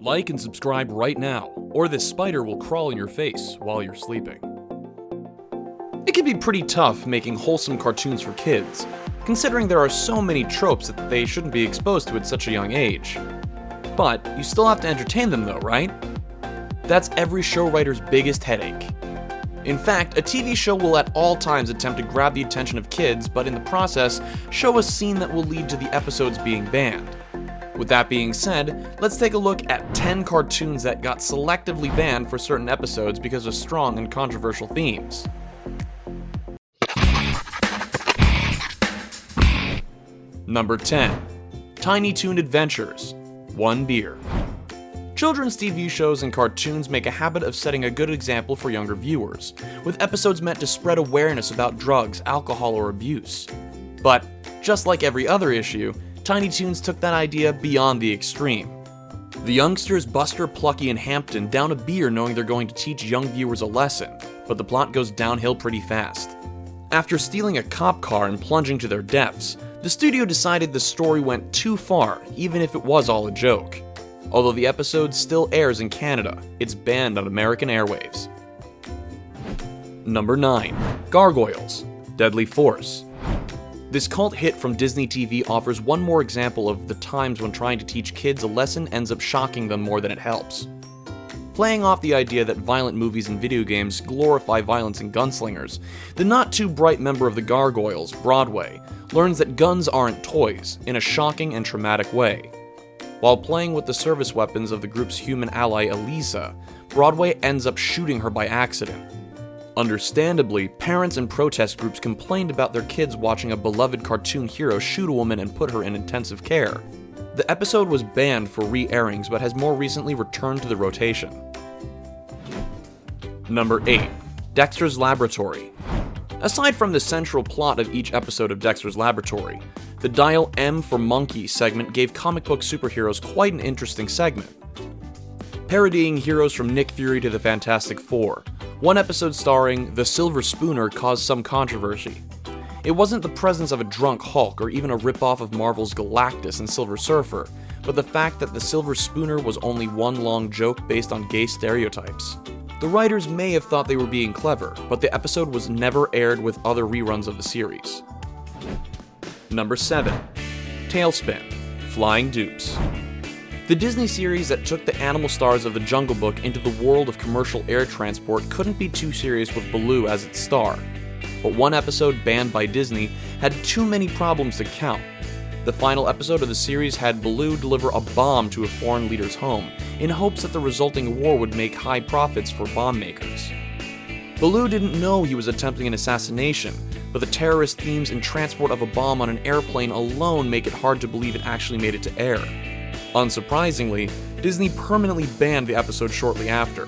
Like and subscribe right now, or this spider will crawl in your face while you're sleeping. It can be pretty tough making wholesome cartoons for kids, considering there are so many tropes that they shouldn't be exposed to at such a young age. But you still have to entertain them though, right? That's every show writer's biggest headache. In fact, a TV show will at all times attempt to grab the attention of kids, but in the process, show a scene that will lead to the episodes being banned. With that being said, let's take a look at 10 cartoons that got selectively banned for certain episodes because of strong and controversial themes. Number 10. Tiny Toon Adventures. One beer. Children's TV shows and cartoons make a habit of setting a good example for younger viewers, with episodes meant to spread awareness about drugs, alcohol, or abuse. But, just like every other issue, Tiny Toons took that idea beyond the extreme. The youngsters Buster, Plucky, and Hampton down a beer knowing they're going to teach young viewers a lesson, but the plot goes downhill pretty fast. After stealing a cop car and plunging to their deaths, the studio decided the story went too far, even if it was all a joke. Although the episode still airs in Canada, it's banned on American airwaves. Number 9. Gargoyles. Deadly Force. This cult hit from Disney TV offers one more example of the times when trying to teach kids a lesson ends up shocking them more than it helps. Playing off the idea that violent movies and video games glorify violence and gunslingers, the not-too-bright member of the Gargoyles, Broadway, learns that guns aren't toys, in a shocking and traumatic way. While playing with the service weapons of the group's human ally Elisa, Broadway ends up shooting her by accident. Understandably, parents and protest groups complained about their kids watching a beloved cartoon hero shoot a woman and put her in intensive care. The episode was banned for re-airings but has more recently returned to the rotation. Number 8. Dexter's Laboratory. Aside from the central plot of each episode of Dexter's Laboratory, the Dial M for Monkey segment gave comic book superheroes quite an interesting segment. Parodying heroes from Nick Fury to the Fantastic Four, one episode starring the Silver Spooner caused some controversy. It wasn't the presence of a drunk Hulk or even a ripoff of Marvel's Galactus and Silver Surfer, but the fact that the Silver Spooner was only one long joke based on gay stereotypes. The writers may have thought they were being clever, but the episode was never aired with other reruns of the series. Number 7. TaleSpin. Flying Dupes. The Disney series that took the animal stars of The Jungle Book into the world of commercial air transport couldn't be too serious with Baloo as its star. But one episode banned by Disney had too many problems to count. The final episode of the series had Baloo deliver a bomb to a foreign leader's home, in hopes that the resulting war would make high profits for bomb makers. Baloo didn't know he was attempting an assassination, but the terrorist themes and transport of a bomb on an airplane alone make it hard to believe it actually made it to air. Unsurprisingly, Disney permanently banned the episode shortly after.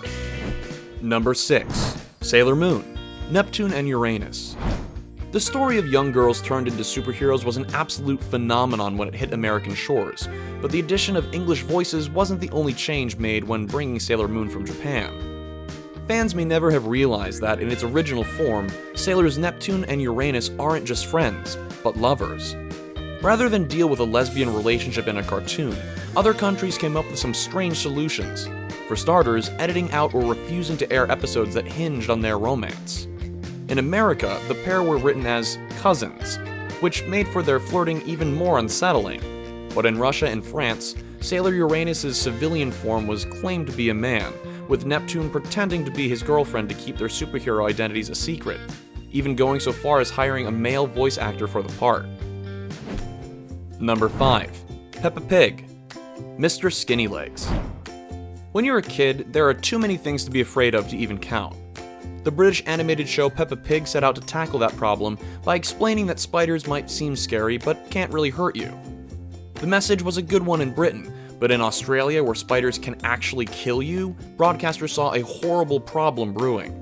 Number 6. Sailor Moon. Neptune and Uranus. The story of young girls turned into superheroes was an absolute phenomenon when it hit American shores, but the addition of English voices wasn't the only change made when bringing Sailor Moon from Japan. Fans may never have realized that in its original form, Sailors Neptune and Uranus aren't just friends, but lovers. Rather than deal with a lesbian relationship in a cartoon, other countries came up with some strange solutions. For starters, editing out or refusing to air episodes that hinged on their romance. In America, the pair were written as cousins, which made for their flirting even more unsettling. But in Russia and France, Sailor Uranus' civilian form was claimed to be a man, with Neptune pretending to be his girlfriend to keep their superhero identities a secret, even going so far as hiring a male voice actor for the part. Number 5. Peppa Pig. Mr. Skinny Legs. When you're a kid, there are too many things to be afraid of to even count. The British animated show Peppa Pig set out to tackle that problem by explaining that spiders might seem scary but can't really hurt you. The message was a good one in Britain, but in Australia, where spiders can actually kill you, broadcasters saw a horrible problem brewing.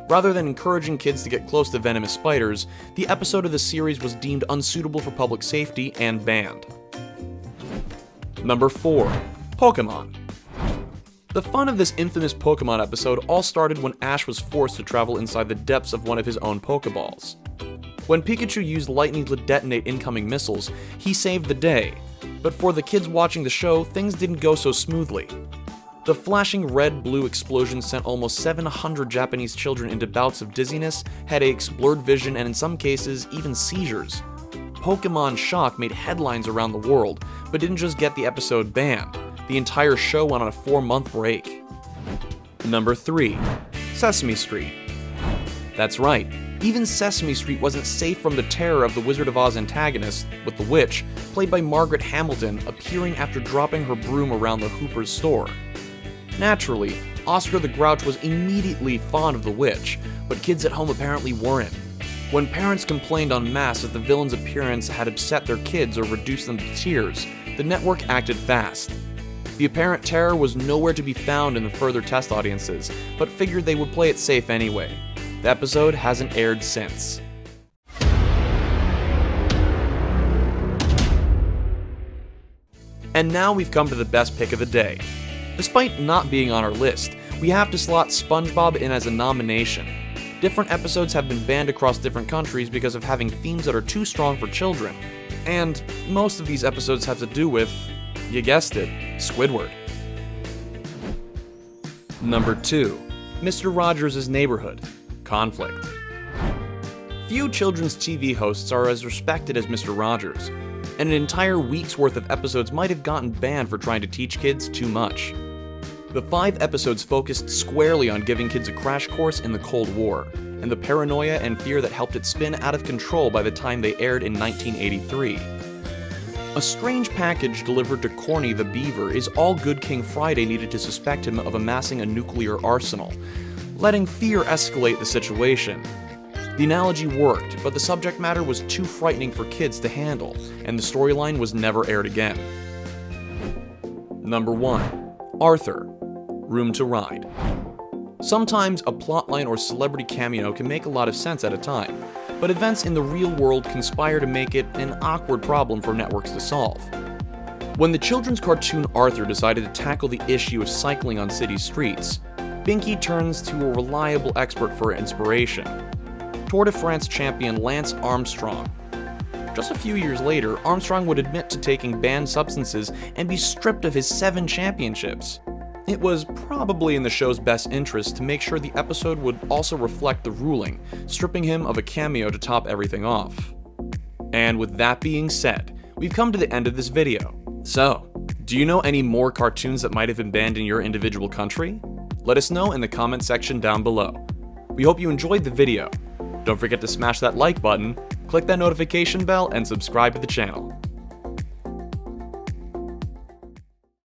Rather than encouraging kids to get close to venomous spiders, the episode of the series was deemed unsuitable for public safety and banned. Number 4. Pokemon. The fun of this infamous Pokemon episode all started when Ash was forced to travel inside the depths of one of his own Pokeballs. When Pikachu used lightning to detonate incoming missiles, he saved the day, but for the kids watching the show, things didn't go so smoothly. The flashing red-blue explosion sent almost 700 Japanese children into bouts of dizziness, headaches, blurred vision, and in some cases, even seizures. Pokemon Shock made headlines around the world, but didn't just get the episode banned. The entire show went on a 4-month break. Number 3. Sesame Street. That's right, even Sesame Street wasn't safe from the terror of the Wizard of Oz antagonist, with the witch, played by Margaret Hamilton, appearing after dropping her broom around the Hooper's store. Naturally, Oscar the Grouch was immediately fond of the witch, but kids at home apparently weren't. When parents complained en masse that the villain's appearance had upset their kids or reduced them to tears, the network acted fast. The apparent terror was nowhere to be found in the further test audiences, but figured they would play it safe anyway. The episode hasn't aired since. And now we've come to the best pick of the day. Despite not being on our list, we have to slot SpongeBob in as a nomination. Different episodes have been banned across different countries because of having themes that are too strong for children. And most of these episodes have to do with, you guessed it, Squidward. Number 2. Mr. Rogers' Neighborhood. Conflict. Few children's TV hosts are as respected as Mr. Rogers, and an entire week's worth of episodes might have gotten banned for trying to teach kids too much. The 5 episodes focused squarely on giving kids a crash course in the Cold War, and the paranoia and fear that helped it spin out of control by the time they aired in 1983. A strange package delivered to Corny the Beaver is all Good King Friday needed to suspect him of amassing a nuclear arsenal, letting fear escalate the situation. The analogy worked, but the subject matter was too frightening for kids to handle, and the storyline was never aired again. Number 1. Arthur. Room to Ride. Sometimes a plotline or celebrity cameo can make a lot of sense at a time, but events in the real world conspire to make it an awkward problem for networks to solve. When the children's cartoon Arthur decided to tackle the issue of cycling on city streets, Binky turns to a reliable expert for inspiration: Tour de France champion Lance Armstrong. Just a few years later, Armstrong would admit to taking banned substances and be stripped of his 7 championships. It was probably in the show's best interest to make sure the episode would also reflect the ruling, stripping him of a cameo to top everything off. And with that being said, we've come to the end of this video. So, do you know any more cartoons that might have been banned in your individual country? Let us know in the comment section down below. We hope you enjoyed the video. Don't forget to smash that like button, click that notification bell, and subscribe to the channel.